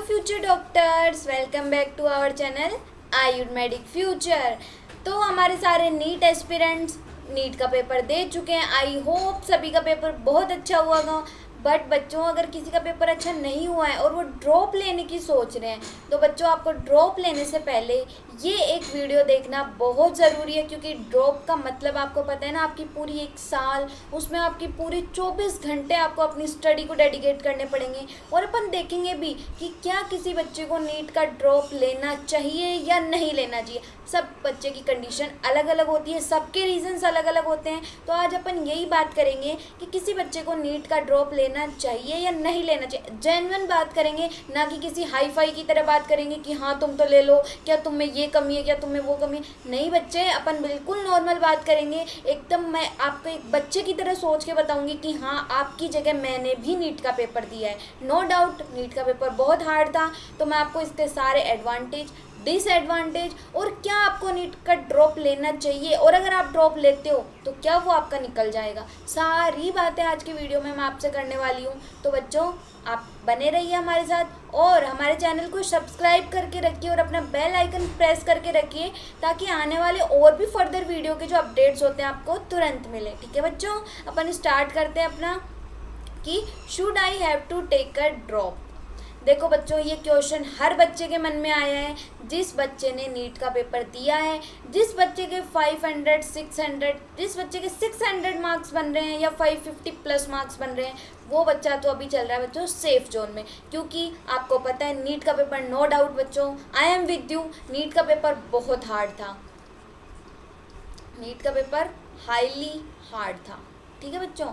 future doctors, welcome back to our channel Ayurvedic future. तो हमारे सारे नीट एस्पिरेंट्स नीट का पेपर दे चुके हैं। आई होप सभी का पेपर बहुत अच्छा हुआ होगा। बट बच्चों, अगर किसी का पेपर अच्छा नहीं हुआ है और वो ड्रॉप लेने की सोच रहे हैं, तो बच्चों आपको ड्रॉप लेने से पहले ये एक वीडियो देखना बहुत ज़रूरी है। क्योंकि ड्रॉप का मतलब आपको पता है ना, आपकी पूरी एक साल, उसमें आपकी पूरी 24 घंटे आपको अपनी स्टडी को डेडिकेट करने पड़ेंगे। और अपन देखेंगे भी कि क्या किसी बच्चे को नीट का ड्रॉप लेना चाहिए या नहीं लेना चाहिए। सब बच्चे की कंडीशन अलग अलग होती है, सबके रीजंस अलग अलग होते हैं। तो आज अपन यही बात करेंगे कि किसी बच्चे को नीट का ड्रॉप लेना चाहिए या नहीं लेना चाहिए। जेन्युइन बात करेंगे, ना कि किसी हाई फाई की तरह बात करेंगे कि हाँ तुम तो ले लो, क्या तुम में ये कमी है, क्या तुम में वो कमी है। नहीं बच्चे, अपन बिल्कुल नॉर्मल बात करेंगे। एकदम मैं आपको एक बच्चे की तरह सोच के बताऊंगी कि हाँ आपकी जगह मैंने भी नीट का पेपर दिया है। नो डाउट नीट का पेपर बहुत हार्ड था। तो मैं आपको इसके सारे एडवांटेज, डिसएडवांटेज और क्या आपको नीट का ड्रॉप लेना चाहिए, और अगर आप ड्रॉप लेते हो तो क्या वो आपका निकल जाएगा, सारी बातें आज की वीडियो में मैं आपसे करने वाली हूँ। तो बच्चों आप बने रहिए हमारे साथ और हमारे चैनल को सब्सक्राइब करके रखिए और अपना बेल आइकन प्रेस करके रखिए, ताकि आने वाले और भी फर्दर वीडियो के जो अपडेट्स होते हैं आपको तुरंत मिले। ठीक है बच्चों, अपन स्टार्ट करते हैं अपना कि should I have to take a drop. देखो बच्चों, ये क्वेश्चन हर बच्चे के मन में आया है जिस बच्चे ने नीट का पेपर दिया है। जिस बच्चे के 500, 600, जिस बच्चे के 600 मार्क्स बन रहे हैं या 550 प्लस मार्क्स बन रहे हैं, वो बच्चा तो अभी चल रहा है बच्चों सेफ जोन में। क्योंकि आपको पता है नीट का पेपर, नो डाउट बच्चों, I am with you, NEET का पेपर बहुत हार्ड था। नीट का पेपर हाईली हार्ड था। ठीक है बच्चों,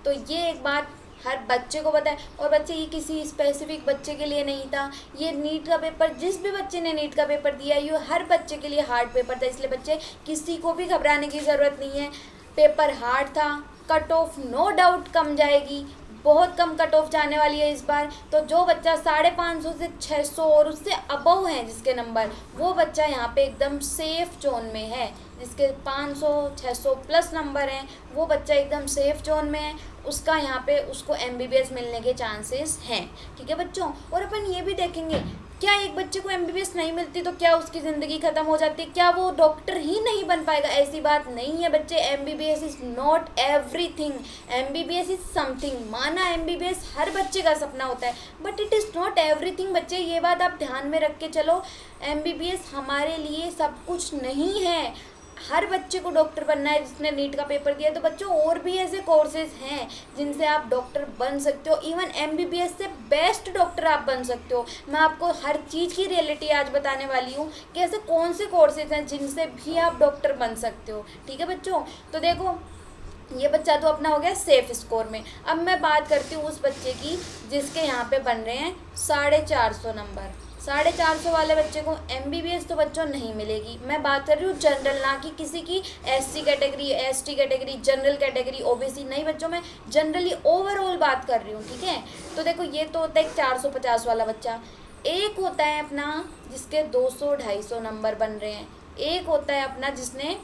तो ये एक बात हर बच्चे को पता है। और बच्चे, ये किसी स्पेसिफिक बच्चे के लिए नहीं था। ये नीट का पेपर जिस भी बच्चे ने नीट का पेपर दिया, ये हर बच्चे के लिए हार्ड पेपर था। इसलिए बच्चे किसी को भी घबराने की ज़रूरत नहीं है। पेपर हार्ड था, कट ऑफ नो डाउट कम जाएगी, बहुत कम कट ऑफ जाने वाली है इस बार। तो जो बच्चा 550 से 600 और उससे अबव है जिसके नंबर, वो बच्चा यहाँ पे एकदम सेफ जोन में है। जिसके 500 600 प्लस नंबर हैं, वो बच्चा एकदम सेफ जोन में है। उसका यहाँ पे उसको MBBS मिलने के चांसेस हैं। ठीक है बच्चों, और अपन ये भी देखेंगे, क्या एक बच्चे को MBBS नहीं मिलती तो क्या उसकी ज़िंदगी ख़त्म हो जाती है, क्या वो डॉक्टर ही नहीं बन पाएगा? ऐसी बात नहीं है बच्चे। MBBS is not everything, MBBS is something. माना MBBS हर बच्चे का सपना होता है, but it is not everything बच्चे। ये बात आप ध्यान में रख के चलो। MBBS हमारे लिए सब कुछ नहीं है। हर बच्चे को डॉक्टर बनना है जिसने नीट का पेपर दिया। तो बच्चों और भी ऐसे कोर्सेज हैं जिनसे आप डॉक्टर बन सकते हो। इवन MBBS से बेस्ट डॉक्टर आप बन सकते हो। मैं आपको हर चीज़ की रियलिटी आज बताने वाली हूँ कि ऐसे कौन से कोर्सेज हैं जिनसे भी आप डॉक्टर बन सकते हो। ठीक है बच्चों, तो देखो ये बच्चा तो अपना हो गया सेफ स्कोर में। अब मैं बात करती हूँ उस बच्चे की जिसके यहाँ पे बन रहे हैं 450 नंबर। 450 वाले बच्चे को MBBS तो बच्चों नहीं मिलेगी। मैं बात कर रही हूँ जनरल, ना कि किसी की SC category, ST category, general category, OBC नहीं बच्चों, मैं जनरली ओवरऑल बात कर रही हूँ। ठीक है, तो देखो ये तो होता है 450 वाला बच्चा। एक होता है अपना जिसके 200-250 नंबर बन रहे हैं। एक होता है अपना जिसने,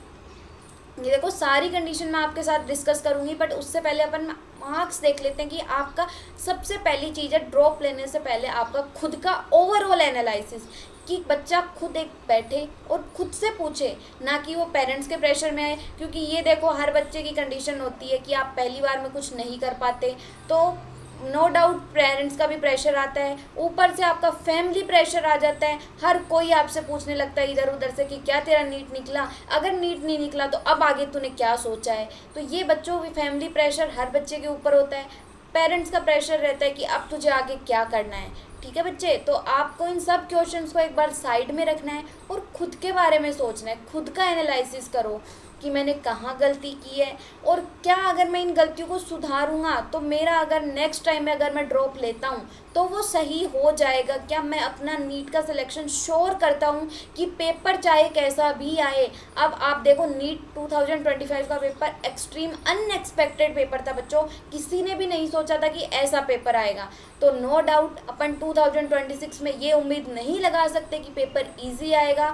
ये देखो सारी कंडीशन मैं आपके साथ डिस्कस करूंगी, बट उससे पहले अपन मार्क्स देख लेते हैं कि आपका सबसे पहली चीज़ है ड्रॉप लेने से पहले आपका खुद का ओवरऑल एनालिसिस, कि बच्चा खुद एक बैठे और खुद से पूछे, ना कि वो पेरेंट्स के प्रेशर में आए। क्योंकि ये देखो हर बच्चे की कंडीशन होती है कि आप पहली बार में कुछ नहीं कर पाते, तो नो डाउट पेरेंट्स का भी प्रेशर आता है, ऊपर से आपका फैमिली प्रेशर आ जाता है। हर कोई आपसे पूछने लगता है इधर उधर से कि क्या तेरा नीट निकला, अगर नीट नहीं निकला तो अब आगे तूने क्या सोचा है। तो ये बच्चों की फैमिली प्रेशर हर बच्चे के ऊपर होता है। पेरेंट्स का प्रेशर रहता है कि अब तुझे आगे क्या करना है। ठीक है बच्चे, तो आपको इन सब क्वेश्चंस को एक बार साइड में रखना है और खुद के बारे में सोचना है। खुद का एनालिसिस करो कि मैंने कहाँ गलती की है, और क्या अगर मैं इन गलतियों को सुधारूंगा तो मेरा अगर नेक्स्ट टाइम में अगर मैं ड्रॉप लेता हूँ तो वो सही हो जाएगा। क्या मैं अपना नीट का सिलेक्शन श्योर करता हूँ कि पेपर चाहे कैसा भी आए। अब आप देखो नीट 2025 का पेपर एक्सट्रीम अनएक्सपेक्टेड पेपर था बच्चों, किसी ने भी नहीं सोचा था कि ऐसा पेपर आएगा। तो नो डाउट अपन 2026 में ये उम्मीद नहीं लगा सकते कि पेपर ईजी आएगा।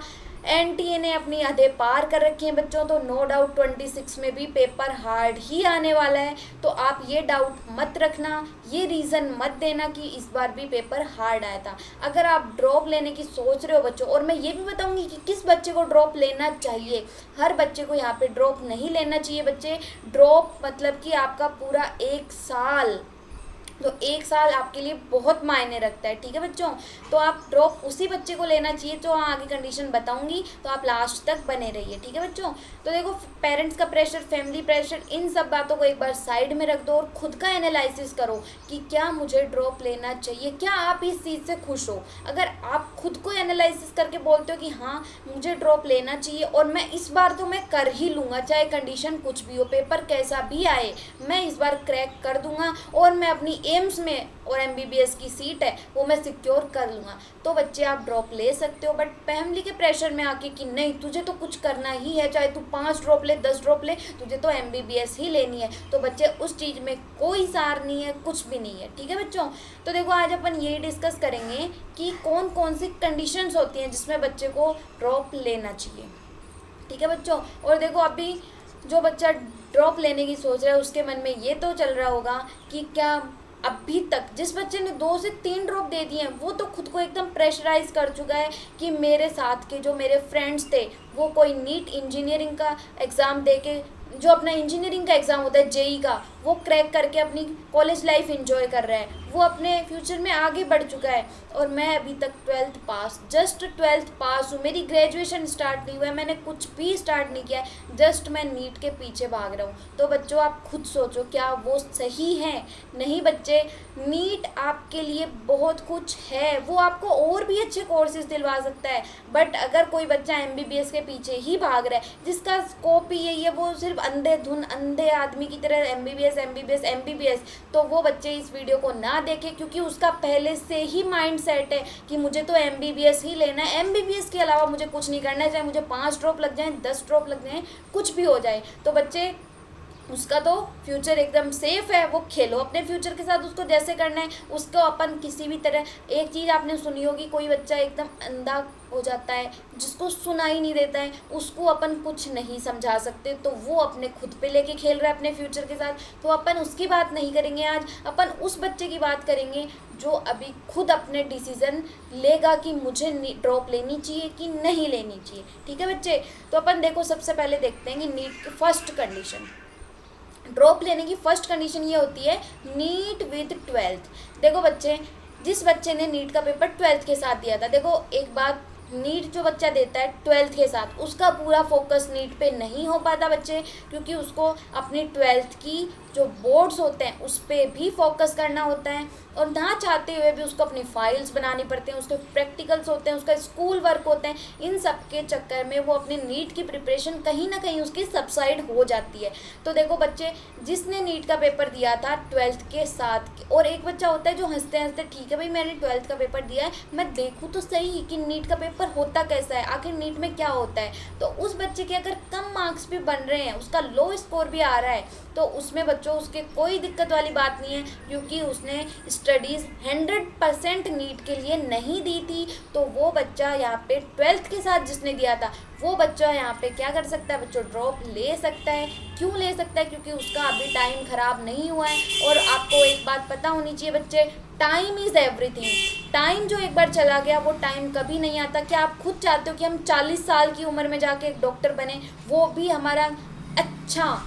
एनटीए ने अपनी हदें पार कर रखी हैं बच्चों, तो नो डाउट 26 में भी पेपर हार्ड ही आने वाला है। तो आप ये डाउट मत रखना, ये रीज़न मत देना कि इस बार भी पेपर हार्ड आया था। अगर आप ड्रॉप लेने की सोच रहे हो बच्चों, और मैं ये भी बताऊंगी कि किस बच्चे को ड्रॉप लेना चाहिए। हर बच्चे को यहाँ पे ड्रॉप नहीं लेना चाहिए बच्चे। ड्रॉप मतलब कि आपका पूरा 1 साल, तो 1 साल आपके लिए बहुत मायने रखता है, ठीक है बच्चों। तो आप ड्रॉप उसी बच्चे को लेना चाहिए, तो आगे कंडीशन बताऊंगी, तो आप लास्ट तक बने रहिए, ठीक है बच्चों। तो देखो, पेरेंट्स का प्रेशर, फैमिली प्रेशर, इन सब बातों को एक बार साइड में रख दो और खुद का एनालिसिस करो कि क्या मुझे ड्रॉप लेना चाहिए, क्या आप इस चीज़ से खुश हो। अगर आप खुद को एनालिसिस करके बोलते हो कि हाँ मुझे ड्रॉप लेना चाहिए और मैं इस बार तो मैं कर ही लूँगा, चाहे कंडीशन कुछ भी हो, पेपर कैसा भी आए, मैं इस बार क्रैक कर दूंगा और मैं अपनी एम्स में और एमबीबीएस की सीट है वो मैं सिक्योर कर लूँगा, तो बच्चे आप ड्रॉप ले सकते हो। बट फैमिली के प्रेशर में आके कि नहीं तुझे तो कुछ करना ही है, चाहे तू 5 ड्रॉप ले 10 ड्रॉप ले, तुझे तो एमबीबीएस ही लेनी है, तो बच्चे उस चीज़ में कोई सार नहीं है, कुछ भी नहीं है, ठीक है बच्चों। तो देखो, आज अपन यही डिस्कस करेंगे कि कौन कौन सी कंडीशंस होती हैं जिसमें बच्चे को ड्रॉप लेना चाहिए, ठीक है बच्चों। और देखो, अभी जो बच्चा ड्रॉप लेने की सोच रहा है उसके मन में ये तो चल रहा होगा कि क्या अभी तक जिस बच्चे ने 2 से 3 ड्रॉप दे दिए हैं वो तो खुद को एकदम प्रेशराइज कर चुका है कि मेरे साथ के जो मेरे फ्रेंड्स थे वो कोई नीट इंजीनियरिंग का एग्ज़ाम दे के, जो अपना इंजीनियरिंग का एग्ज़ाम होता है जेई का, वो क्रैक करके अपनी कॉलेज लाइफ एंजॉय कर रहा है, वो अपने फ्यूचर में आगे बढ़ चुका है, और मैं अभी तक 12th पास, जस्ट 12th पास हूँ, मेरी ग्रेजुएशन स्टार्ट नहीं हुआ है, मैंने कुछ भी स्टार्ट नहीं किया है, जस्ट मैं नीट के पीछे भाग रहा हूँ। तो बच्चों आप खुद सोचो क्या वो सही है? नहीं बच्चे, नीट आपके लिए बहुत कुछ है, वो आपको और भी अच्छे कोर्सेज दिलवा सकता है। बट अगर कोई बच्चा एमबीबीएस के पीछे ही भाग रहा है जिसका स्कोप ही यही है, वो सिर्फ अंधेधुन अंधे आदमी की तरह एमबीबीएस एमबीबीएस एमबीबीएस, तो वो बच्चे इस वीडियो को ना देखे, क्योंकि उसका पहले से ही माइंड सेट है कि मुझे तो एमबीबीएस ही लेना है, एमबीबीएस के अलावा मुझे कुछ नहीं करना है, चाहे मुझे 5 ड्रॉप लग जाए 10 ड्रॉप लग जाए कुछ भी हो जाए। तो बच्चे उसका तो फ्यूचर एकदम सेफ है, वो खेलो अपने फ्यूचर के साथ, उसको जैसे करना है उसको अपन किसी भी तरह। एक चीज़ आपने सुनी होगी, कोई बच्चा एकदम अंधा हो जाता है जिसको सुनाई नहीं देता है, उसको अपन कुछ नहीं समझा सकते, तो वो अपने खुद पे लेके खेल रहा है अपने फ्यूचर के साथ। तो अपन उसकी बात नहीं करेंगे आज, अपन उस बच्चे की बात करेंगे जो अभी खुद अपने डिसीज़न लेगा कि मुझे ड्रॉप लेनी चाहिए कि नहीं लेनी चाहिए, ठीक है बच्चे। तो अपन देखो, सबसे पहले देखते हैं कि नीट की फर्स्ट कंडीशन, ड्रॉप लेने की फर्स्ट कंडीशन ये होती है नीट विद 12th। देखो बच्चे, जिस बच्चे ने नीट का पेपर 12th के साथ दिया था, देखो एक बात, नीट जो बच्चा देता है 12th के साथ, उसका पूरा फोकस नीट पे नहीं हो पाता बच्चे, क्योंकि उसको अपनी 12th की जो बोर्ड्स होते हैं उस पर भी फोकस करना होता है, और ना चाहते हुए भी उसको अपनी फाइल्स बनानी पड़ते हैं, उसके प्रैक्टिकल्स होते हैं, उसका स्कूल वर्क होते हैं, इन सब के चक्कर में वो अपनी नीट की प्रिपरेशन कहीं ना कहीं उसकी सबसाइड हो जाती है। तो देखो बच्चे, जिसने नीट का पेपर दिया था 12th के साथ, और एक बच्चा होता है जो हंसते हंसते ठीक है भाई मैंने 12th का पेपर दिया है, मैं देखूँ तो सही कि नीट का पेपर होता कैसा है, आखिर नीट में क्या होता है। तो उस बच्चे के अगर कम मार्क्स भी बन रहे हैं, उसका लो स्कोर भी आ रहा है, तो उसमें बच्चों उसके कोई दिक्कत वाली बात नहीं है, क्योंकि उसने स्टडीज़ 100% नीट के लिए नहीं दी थी। तो वो बच्चा यहाँ पे 12th के साथ जिसने दिया था, वो बच्चा यहाँ पे क्या कर सकता है बच्चों, ड्रॉप ले सकता है। क्यों ले सकता है? क्योंकि उसका अभी टाइम ख़राब नहीं हुआ है। और आपको एक बात पता होनी चाहिए बच्चे, टाइम इज़ एवरीथिंग। टाइम जो एक बार चला गया वो टाइम कभी नहीं आता। क्या आप खुद चाहते हो कि हम 40 साल की उम्र में जाके एक डॉक्टर बने, वो भी हमारा अच्छा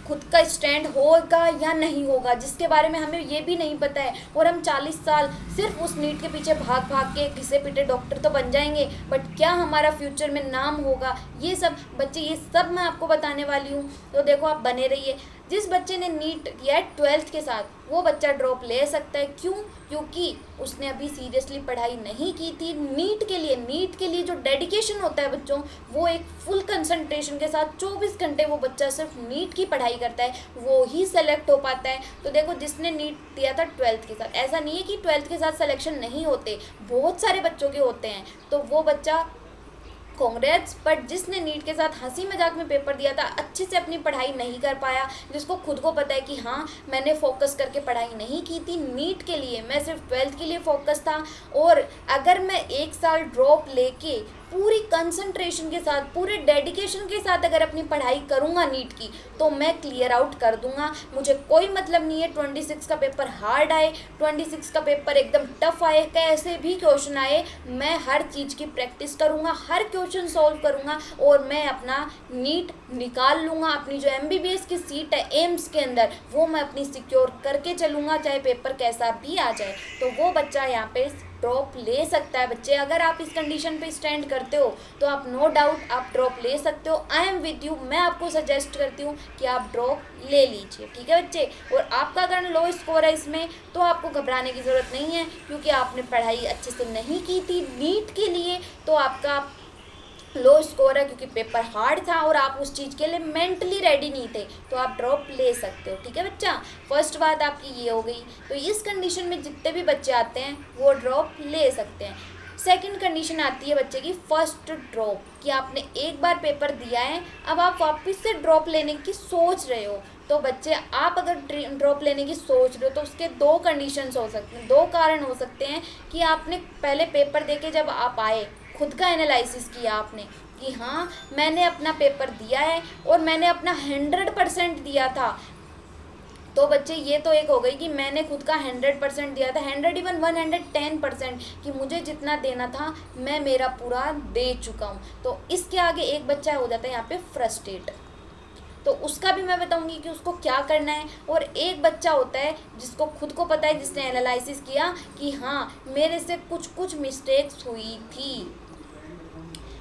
खुद का स्टैंड होगा या नहीं होगा, जिसके बारे में हमें ये भी नहीं पता है, और हम 40 साल सिर्फ उस नीट के पीछे भाग भाग के घिसे पिटे डॉक्टर तो बन जाएंगे, बट क्या हमारा फ्यूचर में नाम होगा? ये सब बच्चे, ये सब मैं आपको बताने वाली हूँ। तो देखो, आप बने रहिए। जिस बच्चे ने नीट किया है 12th के साथ, वो बच्चा ड्रॉप ले सकता है। क्यों? क्योंकि उसने अभी सीरियसली पढ़ाई नहीं की थी नीट के लिए। नीट के लिए जो डेडिकेशन होता है बच्चों, वो एक फुल कंसंट्रेशन के साथ 24 घंटे वो बच्चा सिर्फ नीट की पढ़ाई करता है, वो ही सेलेक्ट हो पाता है। तो देखो, जिसने नीट दिया था 12th के साथ, ऐसा नहीं है कि 12th के साथ सिलेक्शन नहीं होते, बहुत सारे बच्चों के होते हैं, तो वो बच्चा कांग्रेस। बट जिसने नीट के साथ हंसी मजाक में पेपर दिया था, अच्छे से अपनी पढ़ाई नहीं कर पाया, जिसको खुद को पता है कि हाँ मैंने फोकस करके पढ़ाई नहीं की थी नीट के लिए, मैं सिर्फ 12th के लिए फोकस था, और अगर मैं 1 साल ड्रॉप लेके पूरी कंसंट्रेशन के साथ, पूरे डेडिकेशन के साथ अगर अपनी पढ़ाई करूँगा नीट की, तो मैं क्लियर आउट कर दूंगा। मुझे कोई मतलब नहीं है 26 का पेपर हार्ड आए, 26 का पेपर एकदम टफ आए, कैसे भी क्वेश्चन आए, मैं हर चीज़ की प्रैक्टिस करूँगा, हर क्वेश्चन सॉल्व करूँगा और मैं अपना नीट निकाल लूँगा। अपनी जो MBBS की सीट है एम्स के अंदर, वो मैं अपनी सिक्योर करके चलूँगा, चाहे पेपर कैसा भी आ जाए। तो वो बच्चा यहाँ पे ड्रॉप ले सकता है। बच्चे, अगर आप इस कंडीशन पे स्टैंड करते हो तो आप नो डाउट आप ड्रॉप ले सकते हो। आई एम विद यू, मैं आपको सजेस्ट करती हूँ कि आप ड्रॉप ले लीजिए, ठीक है बच्चे। और आपका अगर लो स्कोर है इसमें, तो आपको घबराने की ज़रूरत नहीं है, क्योंकि आपने पढ़ाई अच्छे से नहीं की थी नीट के लिए, तो आपका लो स्कोर है क्योंकि पेपर हार्ड था और आप उस चीज़ के लिए मेंटली रेडी नहीं थे, तो आप ड्रॉप ले सकते हो, ठीक है बच्चा। फर्स्ट बात आपकी ये हो गई। तो इस कंडीशन में जितने भी बच्चे आते हैं वो ड्रॉप ले सकते हैं। सेकंड कंडीशन आती है बच्चे की फर्स्ट ड्रॉप, कि आपने एक बार पेपर दिया है, अब आप वापस से ड्रॉप लेने की सोच रहे हो। तो बच्चे, आप अगर ड्रॉप लेने की सोच रहे हो तो उसके दो कंडीशंस हो सकते हैं, दो कारण हो सकते हैं। कि आपने पहले पेपर देके जब आप आए, खुद का एनालिसिस किया आपने कि हाँ मैंने अपना पेपर दिया है और मैंने अपना 100% दिया था। तो बच्चे, ये तो एक हो गई कि मैंने खुद का 100% दिया था, 100 इवन 110%, कि मुझे जितना देना था मैं मेरा पूरा दे चुका हूँ। तो इसके आगे एक बच्चा हो जाता है यहाँ पे फ्रस्ट्रेट, तो उसका भी मैं बताऊंगी कि उसको क्या करना है। और एक बच्चा होता है जिसको खुद को पता है, जिसने एनालिसिस किया कि हाँ मेरे से कुछ मिस्टेक्स हुई थी,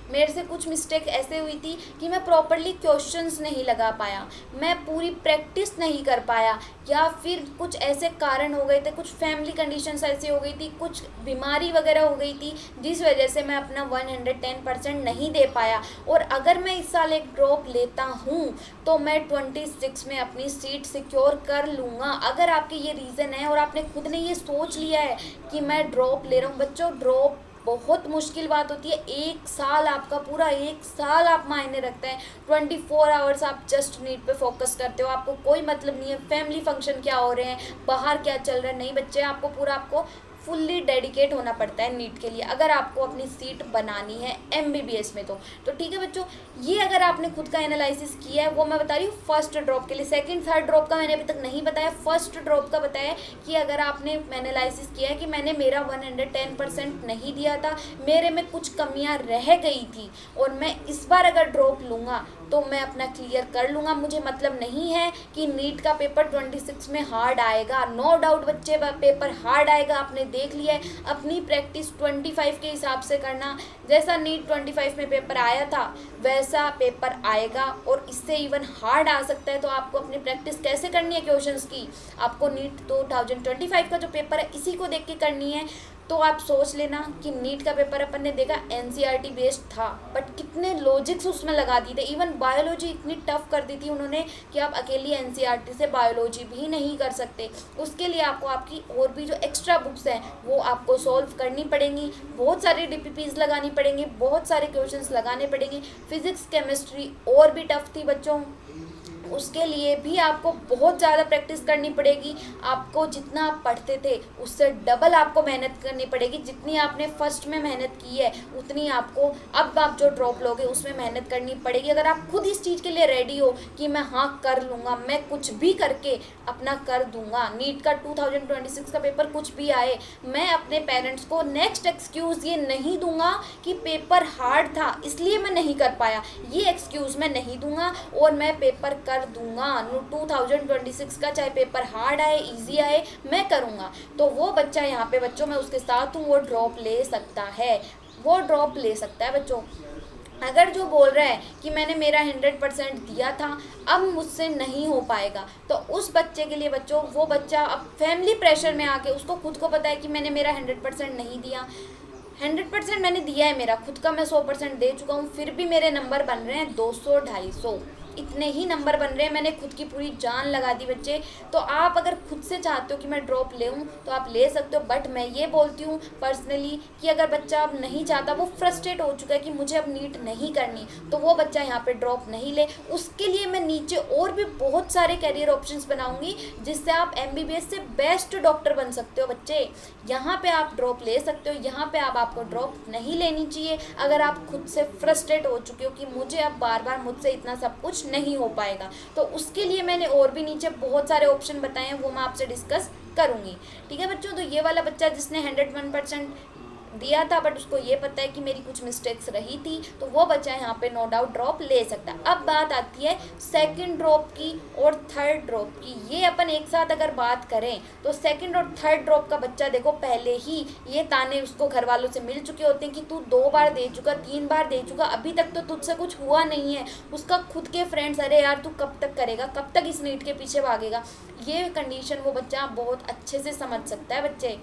मेरे से कुछ मिस्टेक ऐसे हुई थी कि मैं प्रॉपरली क्वेश्चंस नहीं लगा पाया, मैं पूरी प्रैक्टिस नहीं कर पाया, या फिर कुछ ऐसे कारण हो गए थे, कुछ फैमिली कंडीशंस ऐसी हो गई थी, कुछ बीमारी वगैरह हो गई थी, जिस वजह से मैं अपना 110% नहीं दे पाया। और अगर मैं इस साल एक ड्रॉप लेता हूँ तो मैं 26 में अपनी सीट सिक्योर कर लूँगा। अगर आपके ये रीज़न है और आपने खुद ने ये सोच लिया है कि मैं ड्रॉप ले रहा हूँ, बच्चों ड्रॉप बहुत मुश्किल बात होती है। एक साल, आपका पूरा एक साल आप मायने रखते हैं, 24 आवर्स आप जस्ट नीट पे फोकस करते हो, आपको कोई मतलब नहीं है फैमिली फंक्शन क्या हो रहे हैं, बाहर क्या चल रहा है, नहीं बच्चे, आपको पूरा आपको फुल्ली डेडिकेट होना पड़ता है नीट के लिए, अगर आपको अपनी सीट बनानी है MBBS में। तो ठीक है बच्चों, ये अगर आपने खुद का एनालिसिस किया है, वो मैं बता रही हूँ फर्स्ट ड्रॉप के लिए। सेकंड थर्ड ड्रॉप का मैंने अभी तक नहीं बताया, फर्स्ट ड्रॉप का बताया कि अगर आपने एनालिसिस किया है कि मैंने मेरा 110% नहीं दिया था, मेरे में कुछ कमियाँ रह गई थी, और मैं इस बार अगर ड्रॉप लूँगा तो मैं अपना क्लियर कर लूँगा। मुझे मतलब नहीं है कि नीट का पेपर 26 में हार्ड आएगा, नो डाउट बच्चे पेपर हार्ड आएगा, आपने देख लिया है। अपनी प्रैक्टिस 25 के हिसाब से करना, जैसा नीट 25 में पेपर आया था वैसा पेपर आएगा, और इससे इवन हार्ड आ सकता है। तो आपको अपनी प्रैक्टिस कैसे करनी है क्वेश्चंस की, आपको नीट 2025 का जो पेपर है इसी को देख के करनी है। तो आप सोच लेना कि नीट का पेपर अपन ने देखा NCERT बेस्ड था, बट कितने लॉजिक्स उसमें लगा दिए थे, इवन बायोलॉजी इतनी टफ कर दी थी उन्होंने कि आप अकेली NCERT से बायोलॉजी भी नहीं कर सकते। उसके लिए आपको आपकी और भी जो एक्स्ट्रा बुक्स हैं वो आपको सॉल्व करनी पड़ेंगी, बहुत सारी DPPs लगानी पड़ेंगी, बहुत सारे क्वेश्चंस लगाने पड़ेंगे। फिजिक्स केमिस्ट्री और भी टफ थी बच्चों, उसके लिए भी आपको बहुत ज़्यादा प्रैक्टिस करनी पड़ेगी। आपको जितना आप पढ़ते थे उससे डबल आपको मेहनत करनी पड़ेगी, जितनी आपने फर्स्ट में मेहनत की है उतनी आपको अब आप जो ड्रॉप लोगे उसमें मेहनत करनी पड़ेगी। अगर आप खुद इस चीज़ के लिए रेडी हो कि मैं हाँ कर लूँगा, मैं कुछ भी करके अपना कर दूँगा, नीट का 2026 का पेपर कुछ भी आए, मैं अपने पेरेंट्स को नेक्स्ट एक्सक्यूज़ ये नहीं दूंगा कि पेपर हार्ड था इसलिए मैं नहीं कर पाया, ये एक्सक्यूज़ मैं नहीं दूंगा, और मैं पेपर कर दूंगा 2026 का, चाहे पेपर हार्ड आए इजी आए मैं करूंगा। तो वो बच्चा यहाँ पे बच्चों मैं उसके साथ हूँ, वो ड्रॉप ले सकता है, वो ड्रॉप ले सकता है बच्चों। अगर जो बोल रहा है कि मैंने मेरा 100% दिया था अब मुझसे नहीं हो पाएगा, तो उस बच्चे के लिए बच्चों, वो बच्चा अब फैमिली प्रेशर में आके उसको खुद को पता है कि मैंने मेरा 100% नहीं दिया, 100% मैंने दिया है मेरा खुद का, मैं 100% दे चुका हूँ, फिर भी मेरे नंबर बन रहे हैं 200 250, इतने ही नंबर बन रहे हैं, मैंने खुद की पूरी जान लगा दी बच्चे। तो आप अगर खुद से चाहते हो कि मैं ड्रॉप लूँ तो आप ले सकते हो, बट मैं ये बोलती हूँ पर्सनली कि अगर बच्चा अब नहीं चाहता, वो फ्रस्ट्रेट हो चुका है कि मुझे अब नीट नहीं करनी, तो वो बच्चा यहाँ पे ड्रॉप नहीं ले। उसके लिए मैं नीचे और भी बहुत सारे करियर ऑप्शंस बनाऊंगी जिससे आप एमबीबीएस से बेस्ट डॉक्टर बन सकते हो बच्चे। यहाँ पे आप ड्रॉप ले सकते हो, यहाँ पे आपको ड्रॉप नहीं लेनी चाहिए अगर आप खुद से फ्रस्ट्रेट हो चुके हो कि मुझे अब बार बार मुझसे इतना सब कुछ नहीं हो पाएगा। तो उसके लिए मैंने और भी नीचे बहुत सारे ऑप्शन बताए हैं, वो मैं आपसे डिस्कस करूँगी। ठीक है बच्चों, तो ये वाला बच्चा जिसने 101% दिया था बट उसको ये पता है कि मेरी कुछ मिस्टेक्स रही थी, तो वो बच्चा यहाँ पे नो डाउट ड्रॉप ले सकता है। अब बात आती है सेकंड ड्रॉप की और थर्ड ड्रॉप की। ये अपन एक साथ अगर बात करें तो सेकंड और थर्ड ड्रॉप का बच्चा देखो, पहले ही ये ताने उसको घर वालों से मिल चुके होते हैं कि तू 2 बार दे चुका, 3 बार दे चुका, अभी तक तो तुझसे कुछ हुआ नहीं है। उसका खुद के फ्रेंड्स, अरे यार तू कब तक करेगा, कब तक इस नीट के पीछे भागेगा। ये कंडीशन वो बच्चा बहुत अच्छे से समझ सकता है बच्चे,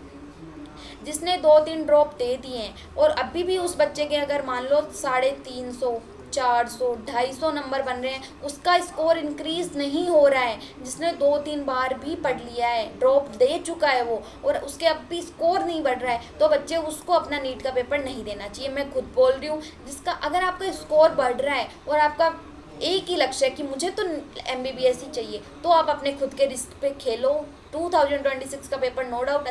जिसने 2-3 ड्रॉप दे दिए हैं और अभी भी उस बच्चे के अगर मान लो 350, 400, 250 नंबर बन रहे हैं, उसका स्कोर इंक्रीज नहीं हो रहा है। जिसने 2-3 बार भी पढ़ लिया है, ड्रॉप दे चुका है वो, और उसके अब भी स्कोर नहीं बढ़ रहा है, तो बच्चे उसको अपना नीट का पेपर नहीं देना चाहिए। मैं खुद बोल रही हूँ, जिसका अगर आपका स्कोर बढ़ रहा है और आपका एक ही लक्ष्य है कि मुझे तो एमबीबीएस ही चाहिए, तो आप अपने खुद के रिस्क पे खेलो। 2026 का पेपर नो डाउट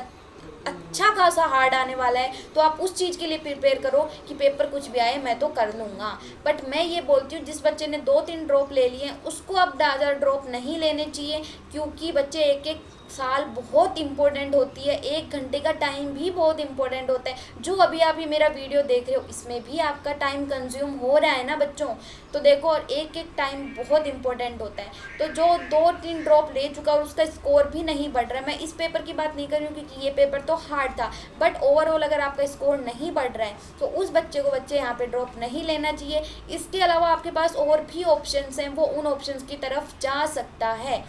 अच्छा खासा हार्ड आने वाला है, तो आप उस चीज़ के लिए प्रिपेयर करो कि पेपर कुछ भी आए मैं तो कर लूँगा। बट मैं ये बोलती हूँ जिस बच्चे ने 2-3 ड्रॉप ले लिए हैं उसको अब ज़्यादा ड्रॉप नहीं लेने चाहिए, क्योंकि बच्चे एक साल बहुत इंपॉर्टेंट होती है, 1 घंटे का टाइम भी बहुत इंपॉर्टेंट होता है। जो अभी आप ये मेरा वीडियो देख रहे हो इसमें भी आपका टाइम कंज्यूम हो रहा है ना बच्चों, तो देखो और एक टाइम बहुत इंपॉर्टेंट होता है। तो जो 2-3 ड्रॉप ले चुका और उसका स्कोर भी नहीं बढ़ रहा है, मैं इस पेपर की बात नहीं कर रही हूँ क्योंकि ये पेपर तो हार्ड था, बट ओवरऑल अगर आपका स्कोर नहीं बढ़ रहा है तो उस बच्चे को यहाँ पे ड्रॉप नहीं लेना चाहिए। इसके अलावा आपके पास और भी ऑप्शंस हैं, वो उन ऑप्शंस की तरफ जा सकता है।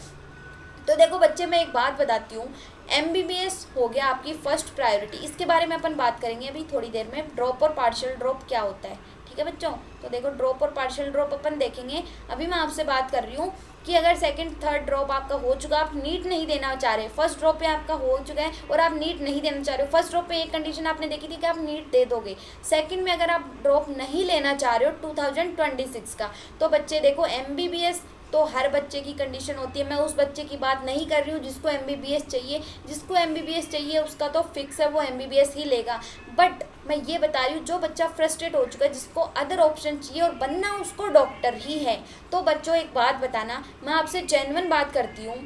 तो देखो बच्चे, मैं एक बात बताती हूँ, एमबीबीएस हो गया आपकी फर्स्ट प्रायोरिटी, इसके बारे में अपन बात करेंगे अभी थोड़ी देर में। ड्रॉप और पार्शियल ड्रॉप क्या होता है, ठीक है बच्चों। तो देखो ड्रॉप और पार्शियल ड्रॉप अपन देखेंगे। अभी मैं आपसे बात कर रही हूँ कि अगर सेकंड थर्ड ड्रॉप आपका हो चुका, आप नीट नहीं देना चाह रहे, फर्स्ट ड्रॉप पे आपका हो चुका है और आप नीट नहीं देना चाह रहे हो। फर्स्ट ड्रॉप पे एक कंडीशन आपने देखी थी कि आप नीट दे दोगे। सेकंड में अगर आप ड्रॉप नहीं लेना चाह रहे हो 2026 का, तो बच्चे देखो एमबीबीएस तो हर बच्चे की कंडीशन होती है। मैं उस बच्चे की बात नहीं कर रही हूँ जिसको एमबीबीएस चाहिए। जिसको एमबीबीएस चाहिए उसका तो फिक्स है, वो एमबीबीएस ही लेगा। बट मैं ये बता रही हूँ जो बच्चा फ्रस्ट्रेट हो चुका है, जिसको अदर ऑप्शन चाहिए और बनना उसको डॉक्टर ही है, तो बच्चों एक बात बताना, मैं आपसे जेन्युइन बात करती हूँ,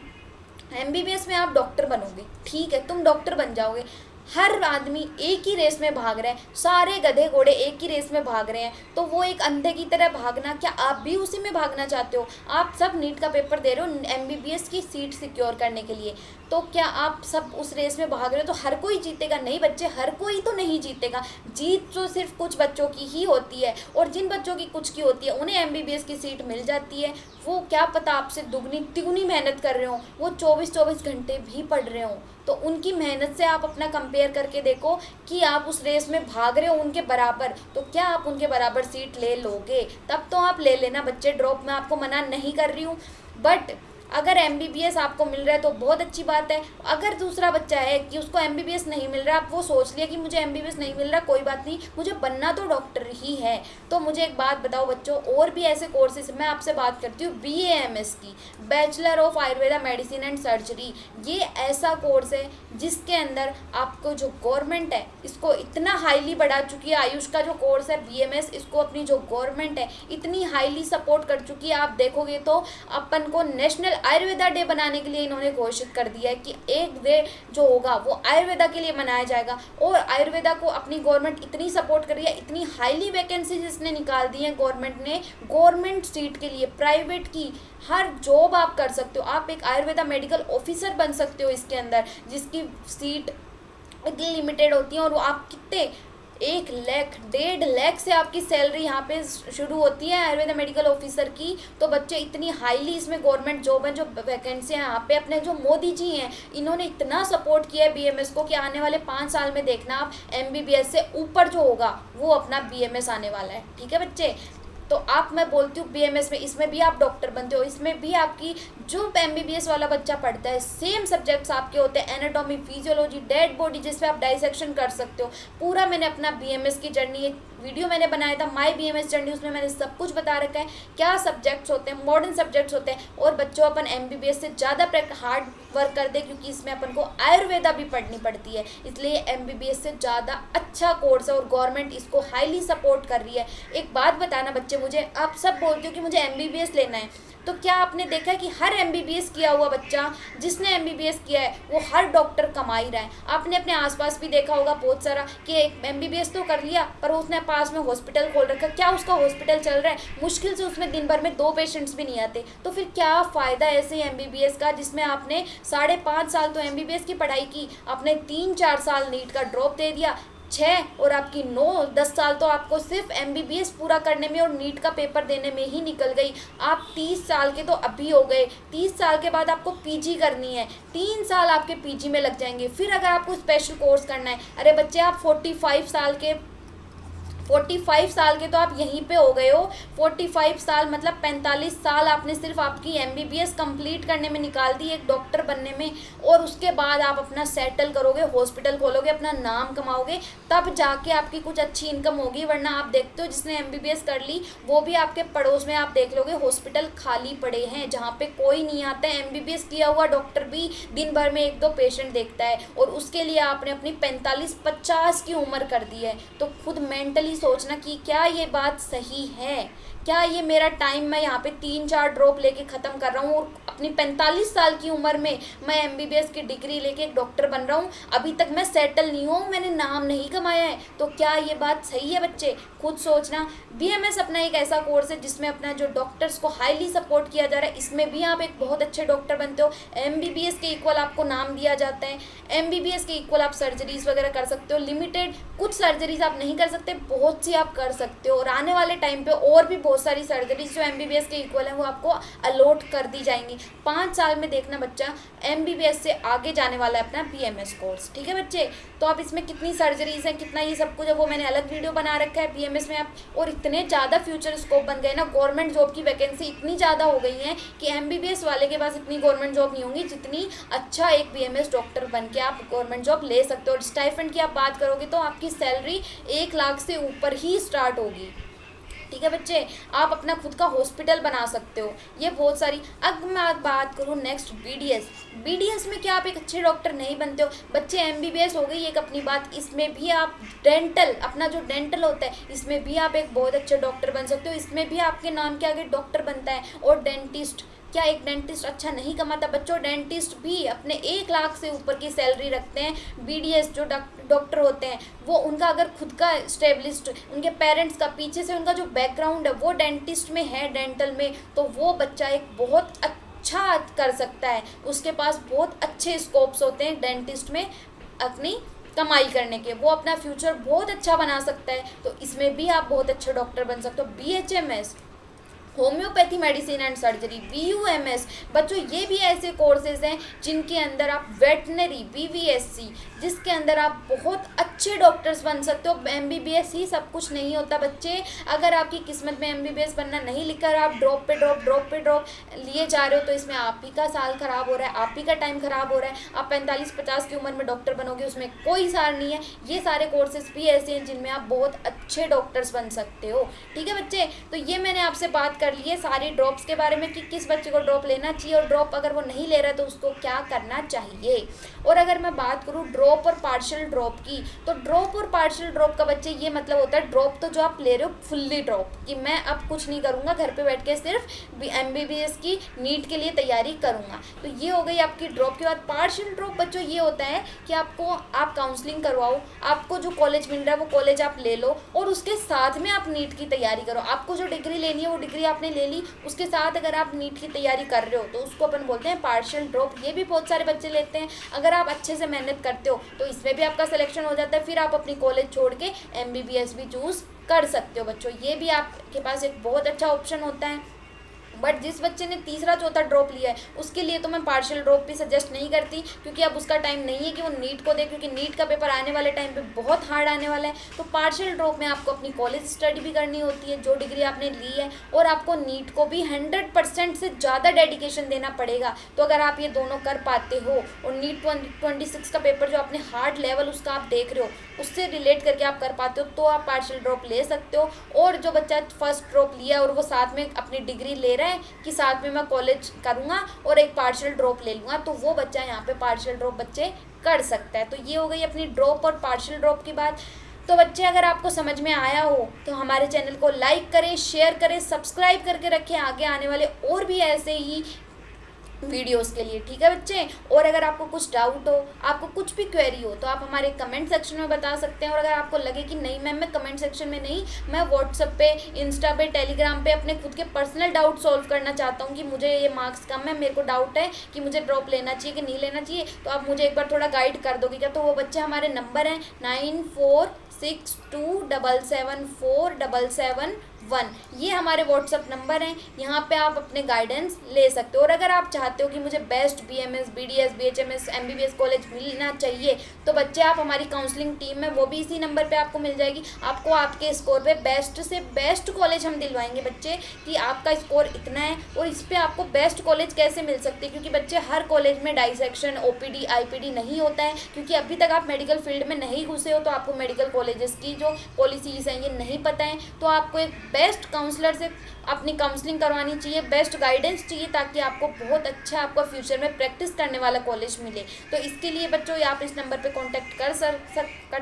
एमबीबीएस में आप डॉक्टर बनोगे, ठीक है, तुम डॉक्टर बन जाओगे। हर आदमी एक ही रेस में भाग रहा है, सारे गधे घोड़े एक ही रेस में भाग रहे हैं, तो वो एक अंधे की तरह भागना, क्या आप भी उसी में भागना चाहते हो? आप सब नीट का पेपर दे रहे हो एमबीबीएस की सीट सिक्योर करने के लिए, तो क्या आप सब उस रेस में भाग रहे हो? तो हर कोई जीतेगा? नहीं बच्चे, हर कोई तो नहीं जीतेगा। जीत तो सिर्फ कुछ बच्चों की ही होती है, और जिन बच्चों की कुछ की होती है उन्हें एमबीबीएस की सीट मिल जाती है। वो क्या पता आपसे दुगनी तिगुनी मेहनत कर रहे हो, वो 24-24 घंटे भी पढ़ रहे हो, तो उनकी मेहनत से आप अपना कंपेयर करके देखो कि आप उस रेस में भाग रहे हो उनके बराबर, तो क्या आप उनके बराबर सीट ले लोगे? तब तो आप ले लेना बच्चे, ड्रॉप मैं आपको मना नहीं कर रही हूँ। बट अगर एमबीबीएस आपको मिल रहा है तो बहुत अच्छी बात है। अगर दूसरा बच्चा है कि उसको एमबीबीएस नहीं मिल रहा, आप वो सोच लिया कि मुझे एमबीबीएस नहीं मिल रहा, कोई बात नहीं, मुझे बनना तो डॉक्टर ही है, तो मुझे एक बात बताओ बच्चों, और भी ऐसे कोर्सेज, मैं आपसे बात करती हूँ BAMS की, bachelor of Ayurveda medicine and surgery. ये ऐसा कोर्स है जिसके अंदर आपको जो गवर्नमेंट है इसको इतना हाईली बढ़ा चुकी है। आयुष का जो कोर्स है BMS, इसको अपनी जो गवर्नमेंट है इतनी हाईली सपोर्ट कर चुकी है। आप देखोगे तो अपन को नेशनल आयुर्वेदा डे बनाने के लिए इन्होंने घोषित कर दिया है कि एक डे जो होगा वो आयुर्वेदा के लिए मनाया जाएगा, और आयुर्वेदा को अपनी गवर्नमेंट इतनी सपोर्ट कर रही है, इतनी हाईली वैकेंसीज इसने निकाल दी है गवर्नमेंट ने, गवर्नमेंट सीट के लिए, प्राइवेट की हर जॉब आप कर सकते हो। आप एक आयुर्वेदा मेडिकल ऑफिसर बन सकते हो इसके अंदर, जिसकी सीट इतनी लिमिटेड होती है, और वो आप कितने 1 लाख 1.5 लाख से आपकी सैलरी यहाँ पे शुरू होती है आयुर्वेदा मेडिकल ऑफिसर की। तो बच्चे इतनी हाईली इसमें गवर्नमेंट जॉब है, जो वैकेंसी है यहाँ पे, अपने जो मोदी जी हैं इन्होंने इतना सपोर्ट किया है BMS को कि आने वाले 5 साल में देखना आप MBBS से ऊपर जो होगा वो अपना BMS आने वाला है, ठीक है बच्चे। तो आप, मैं बोलती हूँ बीएमएस में, इसमें भी आप डॉक्टर बनते हो, इसमें भी आपकी जो एमबीबीएस वाला बच्चा पढ़ता है सेम सब्जेक्ट्स आपके होते हैं, एनाटॉमी, फिजियोलॉजी, डेड बॉडी, जिसपे आप डाइसेक्शन कर सकते हो। पूरा मैंने अपना बीएमएस की जर्नी, एक वीडियो मैंने बनाया था माय बीएमएस जर्नी, उसमें मैंने सब कुछ बता रखा है, क्या सब्जेक्ट्स होते हैं, मॉडर्न सब्जेक्ट्स होते हैं। और बच्चों, अपन एमबीबीएस से ज़्यादा हार्ड वर्क कर दे, क्योंकि इसमें अपन को आयुर्वेदा भी पढ़नी पड़ती है, इसलिए एमबीबीएस से ज़्यादा अच्छा कोर्स है और गवर्नमेंट इसको हाईली सपोर्ट कर रही है। एक बात बताना बच्चे, मुझे आप सब बोलते हो कि मुझे एमबीबीएस लेना है, तो क्या आपने देखा है कि हर एमबीबीएस किया हुआ बच्चा, जिसने एमबीबीएस किया है, वो हर डॉक्टर कमा ही रहा है। आपने अपने आसपास भी देखा होगा बहुत सारा कि एक एमबीबीएस तो कर लिया पर उसने पास में हॉस्पिटल खोल रखा, क्या उसका हॉस्पिटल चल रहा है, मुश्किल से उसमें दिन भर में 2 पेशेंट्स भी नहीं आते। तो फिर क्या फ़ायदा ऐसे एमबीबीएस का, जिसमें आपने 5.5 साल तो एमबीबीएस की पढ़ाई की, आपने 3-4 साल नीट का ड्रॉप दे दिया, 6 और आपकी 9-10 साल तो आपको सिर्फ एमबीबीएस पूरा करने में और नीट का पेपर देने में ही निकल गई। आप 30 साल के तो अभी हो गए, 30 साल के बाद आपको पीजी करनी है, 3 साल आपके पीजी में लग जाएंगे। फिर अगर आपको स्पेशल कोर्स करना है, अरे बच्चे आप 45 साल के तो आप यहीं पे हो गए हो। 45 साल मतलब 45 साल आपने सिर्फ आपकी एमबीबीएस कंप्लीट करने में निकाल दी, एक डॉक्टर बनने में, और उसके बाद आप अपना सेटल करोगे, हॉस्पिटल खोलोगे, अपना नाम कमाओगे, तब जाके आपकी कुछ अच्छी इनकम होगी। वरना आप देखते हो जिसने एमबीबीएस कर ली, वो भी आपके पड़ोस में आप देख लोगे हॉस्पिटल खाली पड़े हैं जहाँ पे कोई नहीं आता है। एमबीबीएस किया हुआ डॉक्टर भी दिन भर में 1-2 पेशेंट देखता है, और उसके लिए आपने अपनी 45-50 की उम्र कर दी है। तो खुद मेंटली सोचना कि क्या ये बात सही है, क्या ये मेरा टाइम मैं यहाँ पे 3-4 ड्रॉप लेके ख़त्म कर रहा हूँ, और अपनी 45 साल की उम्र में मैं एमबीबीएस की डिग्री लेके एक डॉक्टर बन रहा हूँ, अभी तक मैं सेटल नहीं हूँ, मैंने नाम नहीं कमाया है। तो क्या ये बात सही है बच्चे? खुद सोचना। बीएमएस अपना एक ऐसा कोर्स है जिसमें अपना जो डॉक्टर्स को हाईली सपोर्ट किया जा रहा है, इसमें भी आप एक बहुत अच्छे डॉक्टर बनते हो। एमबीबीएस के इक्वल आपको नाम दिया जाता है, एमबीबीएस के इक्वल आप सर्जरीज वगैरह कर सकते हो। लिमिटेड कुछ सर्जरीज आप नहीं कर सकते, बहुत सी आप कर सकते हो, और आने वाले टाइम पे और भी बहुत सारी सर्जरीज जो एमबीबीएस के इक्वल हैं वो आपको अलॉट कर दी जाएंगी। 5 साल में देखना बच्चा एमबीबीएस से आगे जाने वाला है अपना बीएमएस कोर्स। ठीक है बच्चे, तो आप इसमें कितनी सर्जरीज हैं, कितना ये सब कुछ है, वो मैंने अलग वीडियो बना रखा है बीएमएस में आप। और इतने ज़्यादा फ्यूचर स्कोप बन गए ना, गवर्नमेंट जॉब की वैकेंसी इतनी ज़्यादा हो गई है कि एमबीबीएस वाले के पास इतनी गवर्नमेंट जॉब नहीं होंगी जितनी अच्छा एक बीएमएस डॉक्टर बन के आप गवर्नमेंट जॉब ले सकते हो। और स्टाइपेंड की आप बात करोगे तो आपकी सैलरी 1 लाख से ऊपर ही स्टार्ट होगी। ठीक है बच्चे, आप अपना खुद का हॉस्पिटल बना सकते हो। ये बहुत सारी। अब मैं बात करूँ नेक्स्ट बीडीएस में क्या आप एक अच्छे डॉक्टर नहीं बनते हो बच्चे? एमबीबीएस हो गई एक अपनी बात, इसमें भी आप डेंटल, अपना जो डेंटल होता है, इसमें भी आप एक बहुत अच्छे डॉक्टर बन सकते हो। इसमें भी आपके नाम के आगे डॉक्टर बनता है। और डेंटिस्ट, क्या एक डेंटिस्ट अच्छा नहीं कमाता बच्चों? डेंटिस्ट भी अपने 1 लाख से ऊपर की सैलरी रखते हैं। बीडीएस जो डॉक्टर होते हैं वो, उनका अगर खुद का स्टेब्लिश्ड, उनके पेरेंट्स का पीछे से उनका जो बैकग्राउंड है वो डेंटिस्ट में है, डेंटल में, तो वो बच्चा एक बहुत अच्छा कर सकता है। उसके पास बहुत अच्छे स्कोप्स होते हैं डेंटिस्ट में अपनी कमाई करने के, वो अपना फ्यूचर बहुत अच्छा बना सकता है। तो इसमें भी आप बहुत अच्छे डॉक्टर बन सकते हो। BHMS, homeopathy medicine and surgery, BUMS बच्चों, ये भी ऐसे कोर्सेज हैं जिनके अंदर आप वेटनरी, बीवीएससी, जिसके अंदर आप बहुत अच्छे डॉक्टर्स बन सकते हो। एमबीबीएस ही सब कुछ नहीं होता बच्चे। अगर आपकी किस्मत में एमबीबीएस बनना नहीं लिखा और आप ड्रॉप पे ड्रॉप लिए जा रहे हो, तो इसमें आप ही का साल ख़राब हो रहा है, आप ही का टाइम ख़राब हो रहा है। आप 45-50 की उम्र में डॉक्टर बनोगे, उसमें कोई सार नहीं है। ये सारे कोर्सेज भी ऐसे हैं जिनमें आप बहुत अच्छे डॉक्टर्स बन सकते हो। ठीक है बच्चे, तो ये मैंने आपसे बात कर लिए सारी ड्रॉप्स के बारे में कि किस बच्चे को ड्रॉप लेना चाहिए, और ड्रॉप अगर वो नहीं ले रहा है तो उसको क्या करना चाहिए। और अगर मैं बात करूँ ड्रॉप और पार्शियल ड्रॉप की, तो ड्रॉप और पार्शियल ड्रॉप का बच्चे ये मतलब होता है, ड्रॉप तो जो आप ले रहे हो फुल्ली ड्रॉप, कि मैं अब कुछ नहीं करूँगा, घर पे बैठ के सिर्फ एमबीबीएस की नीट के लिए तैयारी करूँगा, तो ये हो गई आपकी ड्रॉप की बात। पार्शियल ड्रॉप बच्चों ये होता है कि आप काउंसलिंग करवाओ, आपको जो कॉलेज मिल रहा है वो कॉलेज आप ले लो, और उसके साथ में आप नीट की तैयारी करो। आपको जो डिग्री लेनी है वो डिग्री आपने ले ली, उसके साथ अगर आप नीट की तैयारी कर रहे हो तो उसको अपन बोलते हैं पार्शियल ड्रॉप। ये भी बहुत सारे बच्चे लेते हैं। अगर आप अच्छे से मेहनत करते हो तो इसमें भी आपका सिलेक्शन हो जाता है, फिर आप अपनी कॉलेज छोड़ के एमबीबीएस भी चूज़ कर सकते हो बच्चों। ये भी आपके पास एक बहुत अच्छा ऑप्शन होता है। बट जिस बच्चे ने तीसरा चौथा ड्रॉप लिया है उसके लिए तो मैं पार्शियल ड्रॉप भी सजेस्ट नहीं करती, क्योंकि अब उसका टाइम नहीं है कि वो नीट को दे, क्योंकि नीट का पेपर आने वाले टाइम पे बहुत हार्ड आने वाला है। तो पार्शियल ड्रॉप में आपको अपनी कॉलेज स्टडी भी करनी होती है, जो डिग्री आपने ली है, और आपको नीट को भी 100% से ज़्यादा डेडिकेशन देना पड़ेगा। तो अगर आप ये दोनों कर पाते हो और नीट 2026 का पेपर जो आपने हार्ड लेवल उसका आप देख रहे हो उससे रिलेट करके आप कर पाते हो, तो आप पार्शियल ड्रॉप ले सकते हो। और जो बच्चा फर्स्ट ड्रॉप लिया और वो साथ में अपनी डिग्री ले रहा है कि साथ में मैं कॉलेज करूँगा और एक पार्शियल ड्रॉप ले लूँगा, तो वो बच्चा यहाँ पे पार्शियल ड्रॉप बच्चे कर सकता है। तो ये हो गई अपनी ड्रॉप और पार्शियल ड्रॉप की बात। तो बच्चे अगर आपको समझ में आया हो तो हमारे चैनल को लाइक करें, शेयर करें, सब्सक्राइब करके रखें आगे आने वाले और भी ऐसे ही वीडियोस के लिए, ठीक है बच्चे। और अगर आपको कुछ डाउट हो, आपको कुछ भी क्वेरी हो, तो आप हमारे कमेंट सेक्शन में बता सकते हैं। और अगर आपको लगे कि नहीं मैम मैं कमेंट सेक्शन में नहीं, मैं व्हाट्सएप पे, इंस्टा पे, टेलीग्राम पे अपने खुद के पर्सनल डाउट सॉल्व करना चाहता हूँ कि मुझे ये मार्क्स कम है, मेरे को डाउट है कि मुझे ड्रॉप लेना चाहिए कि नहीं लेना चाहिए, तो आप मुझे एक बार थोड़ा गाइड कर दोगे क्या? तो वो बच्चे हमारे नंबर हैं 9462774771, ये हमारे व्हाट्सअप नंबर हैं। यहाँ पे आप अपने गाइडेंस ले सकते हो। और अगर आप चाहते हो कि मुझे best BMS, BDS, BHMS, MBBS college मिलना चाहिए, तो बच्चे आप हमारी काउंसलिंग टीम में, वो भी इसी नंबर पे आपको मिल जाएगी। आपको आपके स्कोर पे बेस्ट से बेस्ट कॉलेज हम दिलवाएंगे बच्चे, कि आपका स्कोर इतना है और इस पर आपको बेस्ट कॉलेज कैसे मिल सकते हैं। क्योंकि बच्चे हर कॉलेज में डाइसेक्शन, OPD, IPD नहीं होता है, क्योंकि अभी तक आप मेडिकल फील्ड में नहीं घुसे हो, तो आपको मेडिकल कॉलेजेस की जो पॉलिसीज़ हैं ये नहीं पता है। तो आपको एक बेस्ट काउंसलर से अपनी काउंसलिंग करवानी चाहिए, बेस्ट गाइडेंस चाहिए, ताकि आपको बहुत अच्छा आपको फ्यूचर में प्रैक्टिस करने वाला कॉलेज मिले। तो इसके लिए बच्चों आप इस नंबर पे कांटेक्ट कर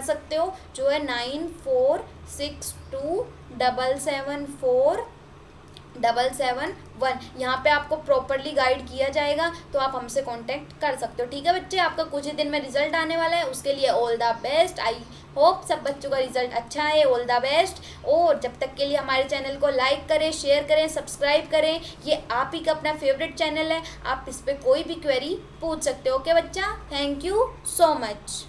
सकते हो, जो है 9462774771। यहाँ पे आपको प्रॉपरली गाइड किया जाएगा, तो आप हमसे कांटेक्ट कर सकते हो, ठीक है बच्चे। आपका कुछ ही दिन में रिजल्ट आने वाला है, उसके लिए all the best. I hope सब बच्चों का रिजल्ट अच्छा है, ऑल द बेस्ट। और जब तक के लिए हमारे चैनल को लाइक करें, शेयर करें, सब्सक्राइब करें। ये आप ही का अपना फेवरेट चैनल है, आप इस पर कोई भी क्वेरी पूछ सकते हो। ओके बच्चा, थैंक यू सो मच।